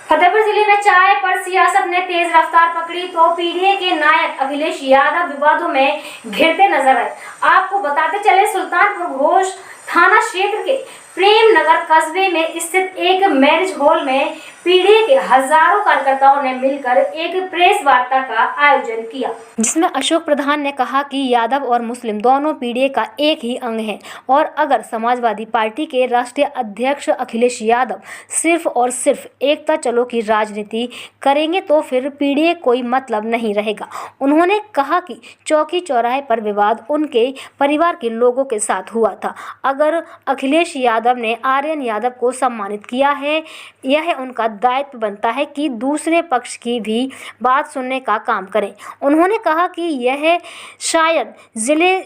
फतेहपुर जिले में चाय पर सियासत ने तेज रफ्तार पकड़ी तो पीडीए के नायक अखिलेश यादव विवादों में घिरते नजर आए। आपको बताते चले, सुल्तानपुर घोष थाना क्षेत्र के प्रेम नगर कस्बे में स्थित एक मैरिज हॉल में पीडीए के हजारों कार्यकर्ताओं ने मिलकर एक प्रेस वार्ता का आयोजन किया, जिसमें अशोक प्रधान ने कहा कि यादव और मुस्लिम दोनों पीडीए का एक ही अंग हैं और अगर समाजवादी पार्टी के राष्ट्रीय अध्यक्ष अखिलेश यादव सिर्फ और सिर्फ एकता चलो की राजनीति करेंगे तो फिर पीडीए कोई मतलब नहीं रहेगा। उन्होंने कहा कि चौकी चौराहे पर विवाद उनके परिवार के लोगों के साथ हुआ था। अगर अखिलेश यादव ने आर्यन यादव को सम्मानित किया है, यह उनका दायित्व बनता है कि दूसरे पक्ष की भी बात सुनने का काम करें। उन्होंने कहा कि यह शायद जिले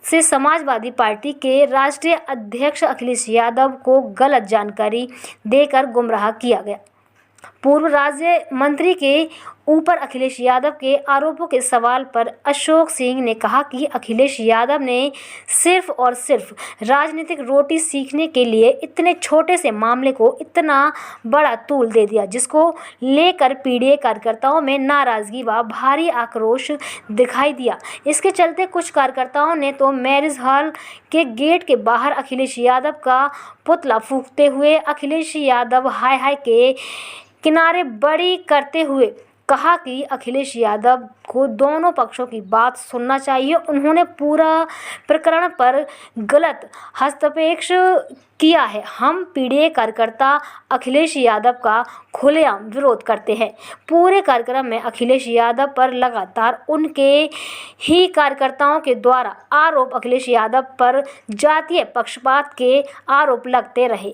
से समाजवादी पार्टी के राष्ट्रीय अध्यक्ष अखिलेश यादव को गलत जानकारी देकर गुमराह किया गया। पूर्व राज्य मंत्री के ऊपर अखिलेश यादव के आरोपों के सवाल पर अशोक सिंह ने कहा कि अखिलेश यादव ने सिर्फ और सिर्फ राजनीतिक रोटी सीखने के लिए इतने छोटे से मामले को इतना बड़ा तूल दे दिया, जिसको लेकर पीडीए कार्यकर्ताओं में नाराजगी व भारी आक्रोश दिखाई दिया। इसके चलते कुछ कार्यकर्ताओं ने तो मैरिज हॉल के गेट के बाहर अखिलेश यादव का पुतला फूंकते हुए अखिलेश यादव हाय हाय के किनारे बड़ी करते हुए कहा कि अखिलेश यादव को दोनों पक्षों की बात सुनना चाहिए। उन्होंने पूरा प्रकरण पर गलत हस्तक्षेप किया है। हम पीडीए कार्यकर्ता अखिलेश यादव का खुलेआम विरोध करते हैं। पूरे कार्यक्रम में अखिलेश यादव पर लगातार उनके ही कार्यकर्ताओं के द्वारा आरोप अखिलेश यादव पर जातीय पक्षपात के आरोप लगते रहे।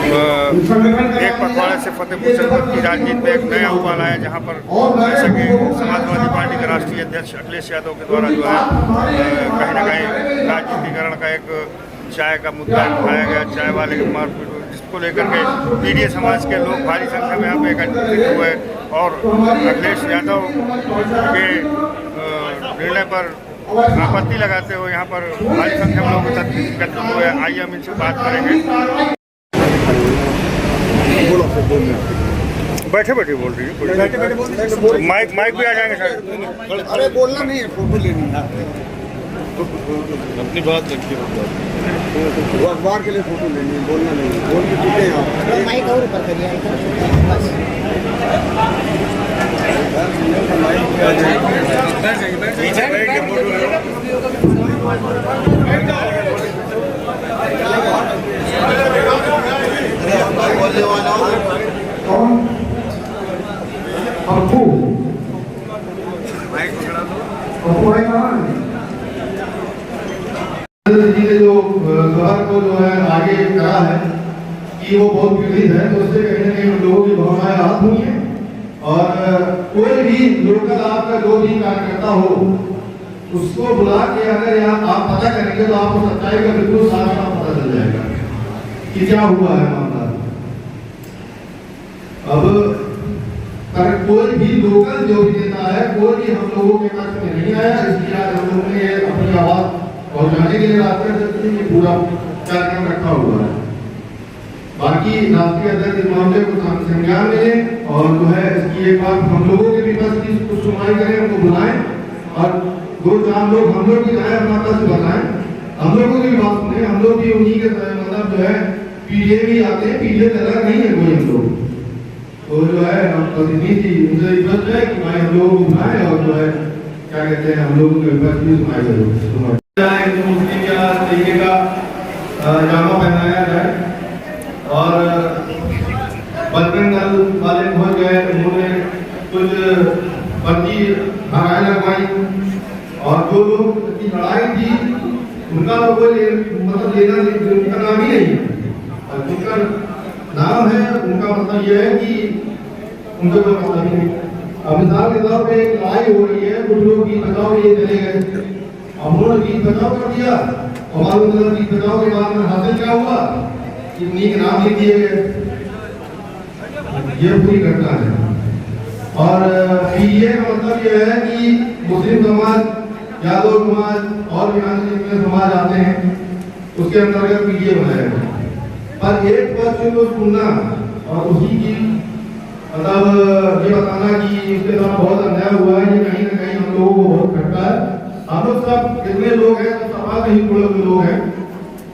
एक पखवाड़े से फतेहपुर जनपद की राजनीति में एक नया उबाल आया, जहां पर जैसे कि समाजवादी पार्टी के राष्ट्रीय अध्यक्ष अखिलेश यादव के द्वारा जो है कहीं न कहीं राजनीतिकरण का एक चाय का मुद्दा उठाया गया, चाय वाले के मारपीट, जिसको लेकर के पीडीए समाज के लोग भारी संख्या में यहाँ पे एकत्रित हुए और अखिलेश यादव के निर्णय पर आपत्ति लगाते हुए यहाँ पर भारी संख्या में लोग एकत्रित हुए। आइए हम इनसे बात करेंगे। बैठे बैठे बोल रही है, बैठे बैठे बोल, माइक भी आ जाएंगे सर। अरे बोलना नहीं है, फोटो लेनी है, अपनी बात रखिए। वो अखबार के लिए फोटो लेनी है, बोलना नहीं है, बोल के चुके हैं। माइक और ऊपर करिए बस। जी ने जो खबर को जो है आगे करा है कि वो बहुत पीड़ित है, तो उससे कहीं न कहीं उन लोगों की भावनाएं आहत हुई हैं और कोई भी लोकल आपका जो भी कार्यकर्ता हो उसको बुला के अगर यहाँ आप पता करेंगे तो आपको सच्चाई का बिल्कुल साफ साफ पता चल जाएगा कि क्या हुआ है मामला। अब पर कोई भी लोकल जो भी नेता है, कोई भी हम लोगों के पक्ष में नहीं आया, इसलिए आज हम लोगों ने अपनी आवाज पहुंचाने के लिए राष्ट्रीय अध्यक्ष ने पूरा कार्यक्रम रखा हुआ है। बाकी राष्ट्रीय अध्यक्ष इस मामले को संज्ञान में लें और जो है इसकी एक बार हम लोगों के भी पक्ष की कुछ सुनवाई करें, उनको बुलाएं और दो चार लोग हम लोग भी जाए अपना पक्ष बताएं, हम लोगों की बात सुने। हम लोग भी उन्हीं के मतलब जो है पीडीए भी आते हैं, पीडीए अलग नहीं है कोई हम लोग, तो जो है हम प्रतिनिधि उनसे रिक्वेस्ट है कि भाई हम लोग उठाएं और जो है क्या कहते हैं हम लोगों के विपक्ष भी सुनाई जरूर तरीके का जामा पहनाया जाए और बजरंग दल वाले पहुंच गए, उन्होंने कुछ पर्ची भगाए लगवाई और जो लोग की लड़ाई थी उनका कोई मतलब लेना उनका नाम ही नहीं और जिनका नाम है उनका मतलब यह है कि उनका कोई मतलब नहीं। अब मिसाल के तौर पे एक लड़ाई हो रही है, कुछ लोग गीत बचाओ ये चले गए, अब उन्होंने गीत बचाओ कर दिया और मालूम चला गीत बचाओ के बाद में हासिल क्या हुआ कि उन्हीं के नाम लिख दिए गए। ये पूरी घटना है और पीडीए का मतलब यह है कि मुस्लिम समाज, यादव समाज और भी समाज आते हैं, उसके अंतर्गत पीडीए बनाया गया। पर एक पक्ष को सुनना और उसी की मतलब ये बताना कि इसके साथ बहुत अन्याय हुआ है, ये कहीं ना कहीं हम लोगों को बहुत खटका है। हम लोग सब कितने लोग हैं, तो समाज में ही थोड़े लोग हैं,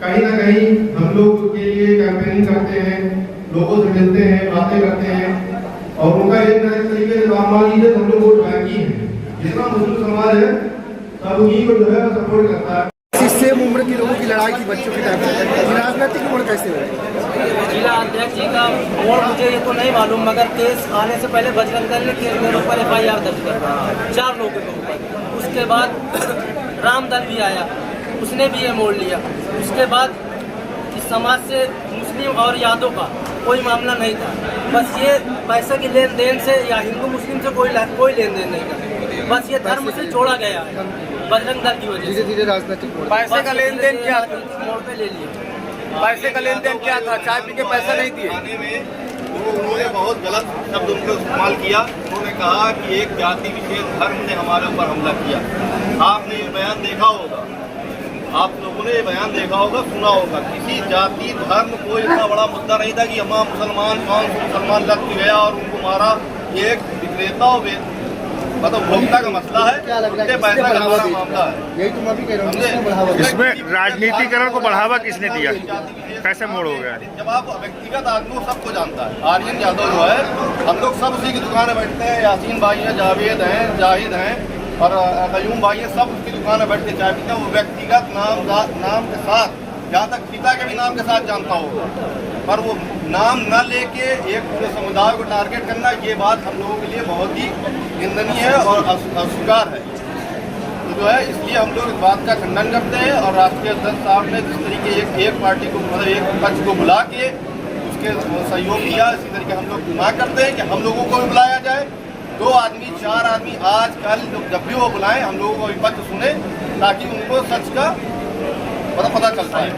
कहीं ना कहीं हम लोग के लिए कैंपेनिंग करते हैं, लोगों से मिलते हैं, बातें करते हैं, और उनका एक नए तरीके से काम मान लीजिए हम लोग वोट बैंक ही है। जितना मुस्लिम समाज है सब उन्हीं को जो है सपोर्ट करता है। सेम उम्र के लोगों की लड़ाई की बच्चों की तरफ से राजनीतिक मोड़ कैसे हुआ? जिला अध्यक्ष जी का मोड़ मुझे ये तो नहीं मालूम, मगर केस आने से पहले बजरंग दल ने केस मेरे ऊपर FIR दर्ज करवा 4 लोगों के ऊपर। उसके बाद राम दल भी आया, उसने भी ये मोड़ लिया। उसके बाद इस समाज से मुस्लिम और यादव का कोई मामला नहीं था, बस ये पैसे की लेन देन से या हिंदू मुस्लिम से कोई लेन देन नहीं था, बस ये धर्म से जोड़ा गया है बजरंग दल की वजह से। धीरे धीरे राजनीतिक मोड़। पैसे का लेन देन क्या था? मोड़ पे ले लिए। पैसे का लेन देन क्या था? चाय पी के पैसा नहीं दिए। उन्होंने बहुत गलत शब्द उनको इस्तेमाल किया। उन्होंने कहा कि एक जाति विशेष धर्म ने हमारे ऊपर हमला किया। आपने ये बयान देखा होगा, आप लोगों ने ये बयान देखा होगा, सुना होगा। किसी जाति धर्म कोई इतना बड़ा मुद्दा नहीं था कि हमारा मुसलमान 500 मुसलमान लग गया और उनको मारा। ये एक विक्रेता और मतलब भोक्ता का मसला है, क्या लग रहा है पैसा का हमारा मामला है। यही तो मैं भी कह रहा हूँ, इसमें राजनीतिकरण को बढ़ावा किसने दिया? कैसे मोड़ हो गया? जब आप व्यक्तिगत आदमी सबको जानता है, आर्यन यादव जो है, हम लोग सब उसी की दुकान में बैठते हैं। यासीन भाई हैं, जावेद हैं, जाहिद हैं और कयूम भाई हैं, सब उसकी दुकान में बैठ के चाय पीते हैं। वो व्यक्तिगत नाम के साथ, जहाँ तक पिता के भी नाम के साथ जानता होगा, पर वो नाम न लेके एक पूरे समुदाय को टारगेट करना, ये बात हम लोगों के लिए बहुत ही निंदनीय है और अस्वीकार है। तो जो है, इसलिए हम लोग इस बात का खंडन करते हैं। और राष्ट्रीय अध्यक्ष साहब ने जिस तरीके एक पार्टी को, मतलब एक पक्ष को बुला के उसके सहयोग दिया, इसी तरीके हम लोग मांग करते हैं कि हम लोगों को भी बुलाया जाए। 2 आदमी 4 आदमी आज कल जब भी वो बुलाएं, हम लोगों को विपक्ष सुने, ताकि उनको सच का पता चल पाए।